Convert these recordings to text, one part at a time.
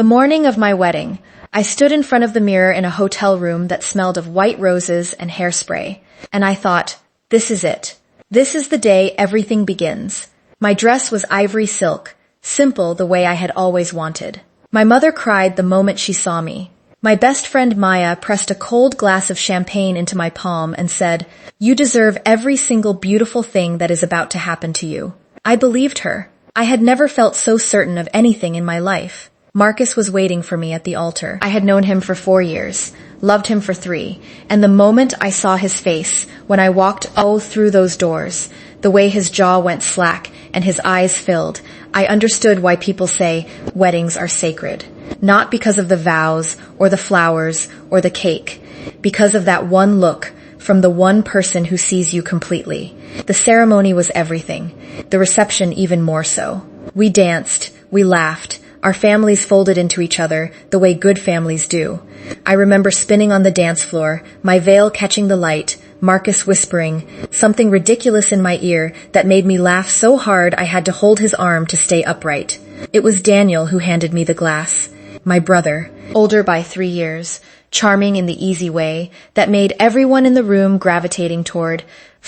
The morning of my wedding, I stood in front of the mirror in a hotel room that smelled of white roses and hairspray, and I thought, this is it. This is the day everything begins. My dress was ivory silk, simple the way I had always wanted. My mother cried the moment she saw me. My best friend Maya pressed a cold glass of champagne into my palm and said, "You deserve every single beautiful thing that is about to happen to you." I believed her. I had never felt so certain of anything in my life. Marcus was waiting for me at the altar. I had known him for 4 years, loved him for 3, and the moment I saw his face, when I walked through those doors, the way his jaw went slack and his eyes filled, I understood why people say weddings are sacred. Not because of the vows, or the flowers, or the cake, because of that one look from the one person who sees you completely. The ceremony was everything, the reception even more so. We danced, we laughed, our families folded into each other the way good families do. I remember spinning on the dance floor, my veil catching the light, Marcus whispering something ridiculous in my ear that made me laugh so hard I had to hold his arm to stay upright. It was Daniel who handed me the glass. My brother, older by 3 years, charming in the easy way that made everyone in the room gravitating toward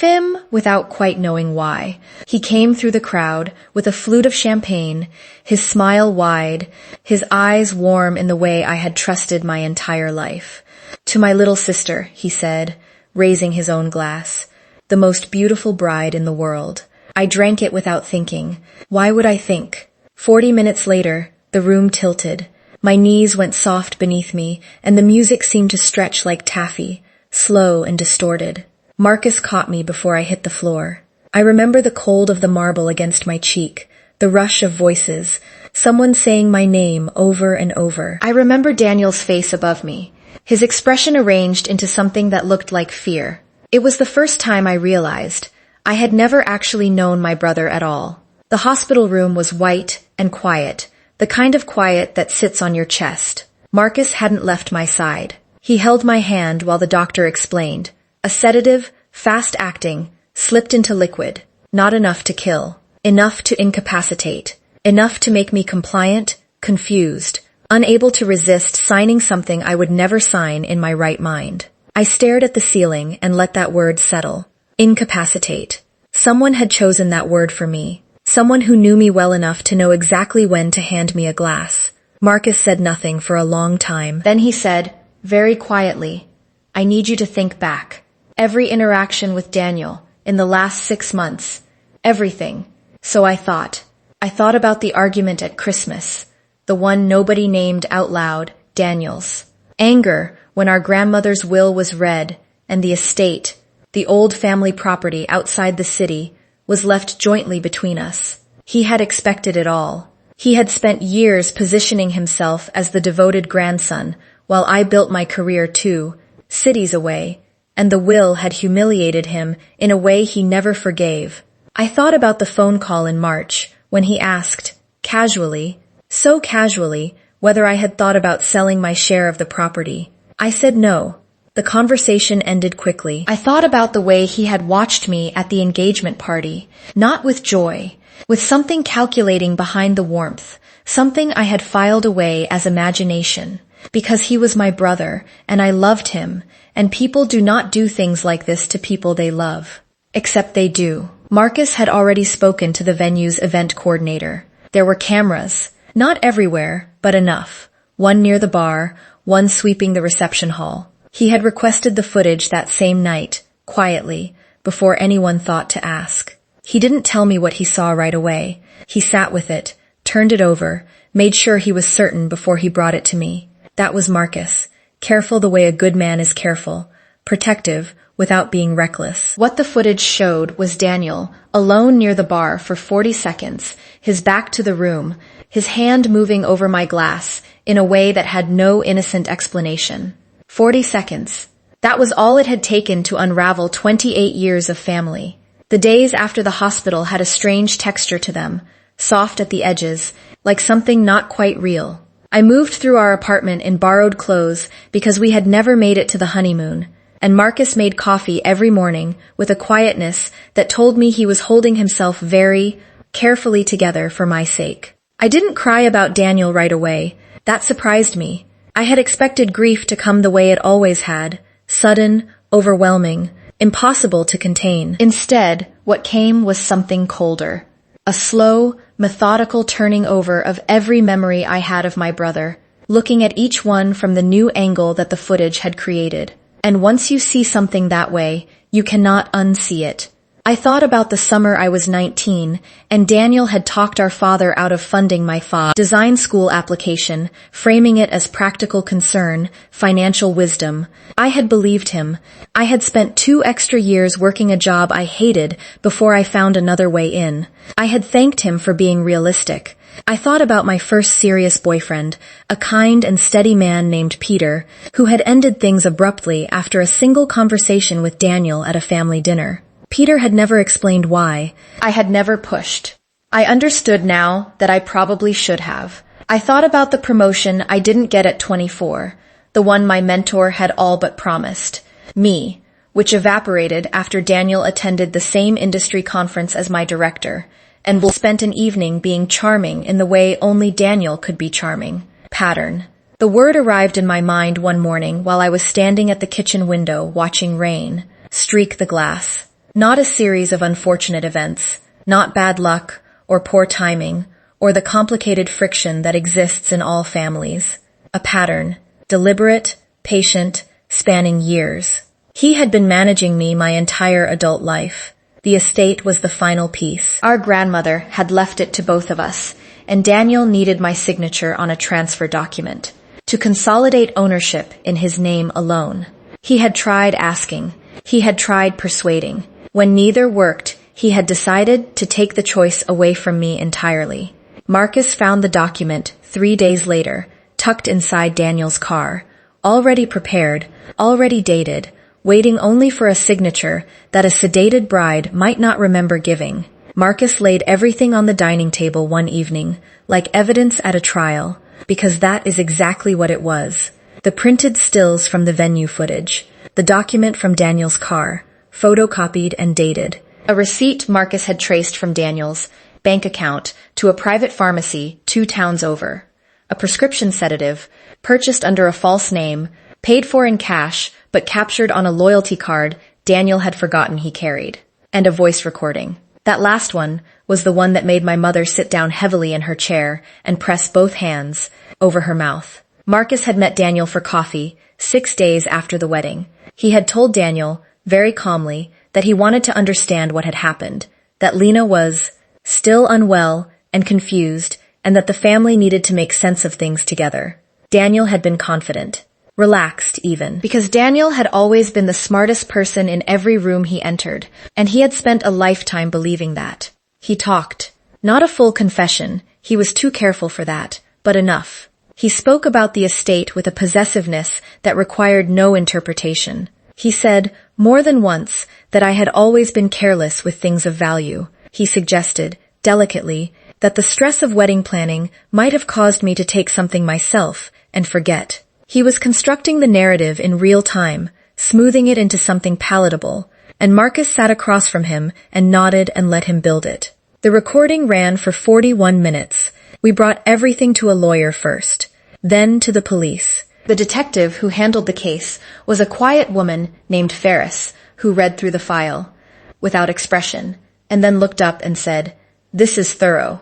him without quite knowing why. He came through the crowd with a flute of champagne, his smile wide, his eyes warm in the way I had trusted my entire life. "To my little sister," he said, raising his own glass, "the most beautiful bride in the world." I drank it without thinking. Why would I think? 40 minutes later, the room tilted. My knees went soft beneath me, and the music seemed to stretch like taffy, slow and distorted. Marcus caught me before I hit the floor. I remember the cold of the marble against my cheek, the rush of voices, someone saying my name over and over. I remember Daniel's face above me, his expression arranged into something that looked like fear. It was the first time I realized I had never actually known my brother at all. The hospital room was white and quiet, the kind of quiet that sits on your chest. Marcus hadn't left my side. He held my hand while the doctor explained. A sedative, fast-acting, slipped into liquid. Not enough to kill. Enough to incapacitate. Enough to make me compliant, confused, unable to resist signing something I would never sign in my right mind. I stared at the ceiling and let that word settle. Incapacitate. Someone had chosen that word for me. Someone who knew me well enough to know exactly when to hand me a glass. Marcus said nothing for a long time. Then he said, very quietly, "I need you to think back. Every interaction with Daniel in the last 6 months. Everything." So I thought. I thought about the argument at Christmas. The one nobody named out loud, Daniel's. Anger when our grandmother's will was read and the estate, the old family property outside the city, was left jointly between us. He had expected it all. He had spent years positioning himself as the devoted grandson, while I built my career too, cities away, and the will had humiliated him in a way he never forgave. I thought about the phone call in March, when he asked, casually, so casually, whether I had thought about selling my share of the property. I said no. The conversation ended quickly. I thought about the way he had watched me at the engagement party, not with joy, with something calculating behind the warmth, something I had filed away as imagination, because he was my brother, and I loved him, and people do not do things like this to people they love. Except they do. Marcus had already spoken to the venue's event coordinator. There were cameras, not everywhere, but enough. One near the bar, one sweeping the reception hall. He had requested the footage that same night, quietly, before anyone thought to ask. He didn't tell me what he saw right away. He sat with it, turned it over, made sure he was certain before he brought it to me. That was Marcus, careful the way a good man is careful, protective without being reckless. What the footage showed was Daniel, alone near the bar for 40 seconds, his back to the room, his hand moving over my glass in a way that had no innocent explanation. 40 seconds. That was all it had taken to unravel 28 years of family. The days after the hospital had a strange texture to them, soft at the edges, like something not quite real. I moved through our apartment in borrowed clothes because we had never made it to the honeymoon, and Marcus made coffee every morning with a quietness that told me he was holding himself very carefully together for my sake. I didn't cry about Daniel right away. That surprised me. I had expected grief to come the way it always had, sudden, overwhelming, impossible to contain. Instead, what came was something colder. A slow, methodical turning over of every memory I had of my brother, looking at each one from the new angle that the footage had created. And once you see something that way, you cannot unsee it. I thought about the summer I was 19, and Daniel had talked our father out of funding my design school application, framing it as practical concern, financial wisdom. I had believed him. I had spent 2 extra years working a job I hated before I found another way in. I had thanked him for being realistic. I thought about my first serious boyfriend, a kind and steady man named Peter, who had ended things abruptly after a single conversation with Daniel at a family dinner. Peter had never explained why. I had never pushed. I understood now that I probably should have. I thought about the promotion I didn't get at 24, the one my mentor had all but promised. Me, which evaporated after Daniel attended the same industry conference as my director, and spent an evening being charming in the way only Daniel could be charming. Pattern. The word arrived in my mind one morning while I was standing at the kitchen window watching rain streak the glass. Not a series of unfortunate events, not bad luck or poor timing or the complicated friction that exists in all families. A pattern, deliberate, patient, spanning years. He had been managing me my entire adult life. The estate was the final piece. Our grandmother had left it to both of us, and Daniel needed my signature on a transfer document to consolidate ownership in his name alone. He had tried asking. He had tried persuading. When neither worked, he had decided to take the choice away from me entirely. Marcus found the document 3 days later, tucked inside Daniel's car, already prepared, already dated, waiting only for a signature that a sedated bride might not remember giving. Marcus laid everything on the dining table one evening, like evidence at a trial, because that is exactly what it was. The printed stills from the venue footage, the document from Daniel's car, photocopied and dated. A receipt Marcus had traced from Daniel's bank account to a private pharmacy 2 towns over. A prescription sedative, purchased under a false name, paid for in cash, but captured on a loyalty card Daniel had forgotten he carried. And a voice recording. That last one was the one that made my mother sit down heavily in her chair and press both hands over her mouth. Marcus had met Daniel for coffee 6 days after the wedding. He had told Daniel, very calmly, that he wanted to understand what had happened, that Lena was still unwell and confused, and that the family needed to make sense of things together. Daniel had been confident, relaxed even, because Daniel had always been the smartest person in every room he entered, and he had spent a lifetime believing that. He talked. Not a full confession, he was too careful for that, but enough. He spoke about the estate with a possessiveness that required no interpretation. He said, more than once, that I had always been careless with things of value. He suggested, delicately, that the stress of wedding planning might have caused me to take something myself and forget. He was constructing the narrative in real time, smoothing it into something palatable, and Marcus sat across from him and nodded and let him build it. The recording ran for 41 minutes. We brought everything to a lawyer first, then to the police. The detective who handled the case was a quiet woman named Ferris, who read through the file, without expression, and then looked up and said, "This is thorough."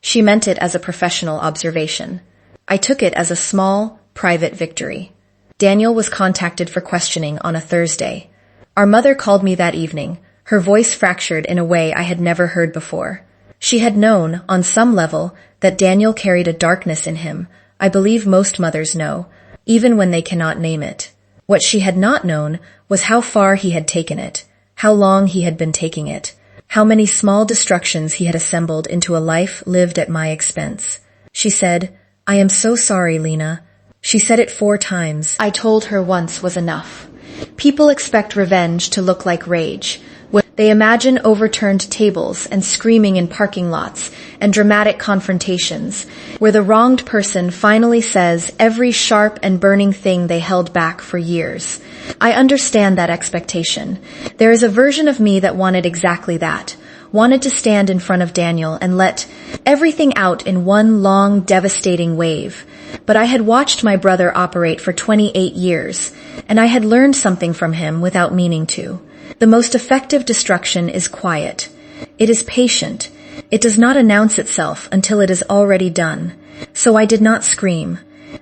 She meant it as a professional observation. I took it as a small, private victory. Daniel was contacted for questioning on a Thursday. Our mother called me that evening, her voice fractured in a way I had never heard before. She had known, on some level, that Daniel carried a darkness in him. I believe most mothers know, even when they cannot name it. What she had not known was how far he had taken it, how long he had been taking it, how many small destructions he had assembled into a life lived at my expense. She said, "I am so sorry, Lena." She said it 4 times. I told her once was enough. People expect revenge to look like rage. They imagine overturned tables and screaming in parking lots and dramatic confrontations, where the wronged person finally says every sharp and burning thing they held back for years. I understand that expectation. There is a version of me that wanted exactly that, wanted to stand in front of Daniel and let everything out in one long, devastating wave. but I had watched my brother operate for 28 years, and I had learned something from him without meaning to. The most effective destruction is quiet. It is patient. It does not announce itself until it is already done. So I did not scream.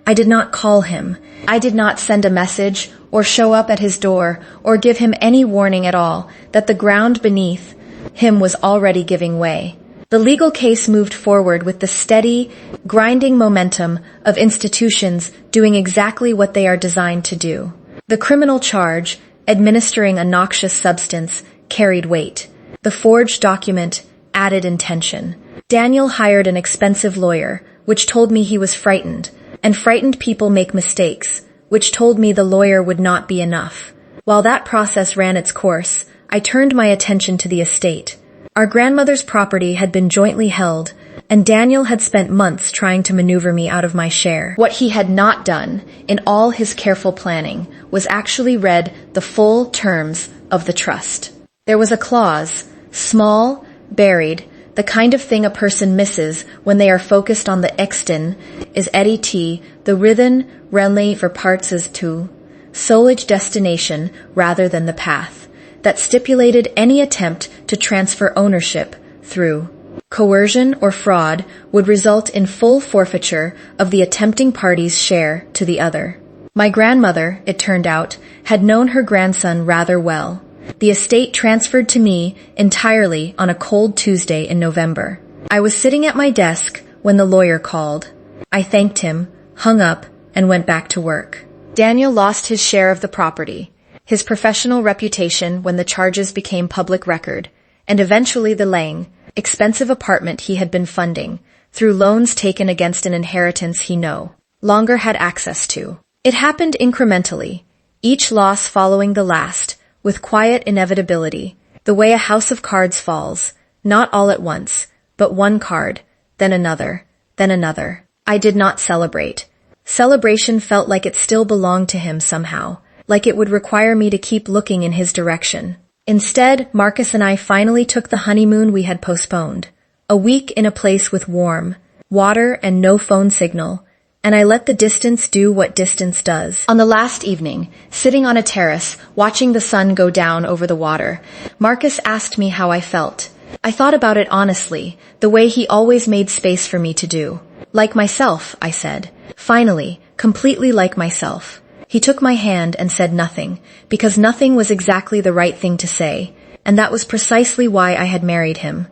I did not call him. I did not send a message or show up at his door or give him any warning at all that the ground beneath him was already giving way. The legal case moved forward with the steady, grinding momentum of institutions doing exactly what they are designed to do. The criminal charge, administering a noxious substance, carried weight. The forged document added intention. Daniel hired an expensive lawyer, which told me he was frightened, and frightened people make mistakes, which told me the lawyer would not be enough. While that process ran its course, I turned my attention to the estate. Our grandmother's property had been jointly held, and Daniel had spent months trying to maneuver me out of my share. What he had not done, in all his careful planning, was actually read the full terms of the trust. There was a clause, small, buried, the kind of thing a person misses when they are focused on the exten, is edt, the rhythm renly for parts is to, solage destination rather than the path, that stipulated any attempt to transfer ownership through coercion or fraud would result in full forfeiture of the attempting party's share to the other. My grandmother, it turned out, had known her grandson rather well. The estate transferred to me entirely on a cold Tuesday in November. I was sitting at my desk when the lawyer called. I thanked him, hung up, and went back to work. Daniel lost his share of the property, his professional reputation when the charges became public record, and eventually the Lang, expensive apartment he had been funding, through loans taken against an inheritance he no longer had access to. It happened incrementally, each loss following the last, with quiet inevitability, the way a house of cards falls, not all at once, but one card, then another, then another. I did not celebrate. Celebration felt like it still belonged to him somehow, like it would require me to keep looking in his direction. Instead, Marcus and I finally took the honeymoon we had postponed. A week in a place with warm water and no phone signal, and I let the distance do what distance does. On the last evening, sitting on a terrace, watching the sun go down over the water, Marcus asked me how I felt. I thought about it honestly, the way he always made space for me to do. Like myself, I said. Finally, completely like myself. He took my hand and said nothing, because nothing was exactly the right thing to say, and that was precisely why I had married him.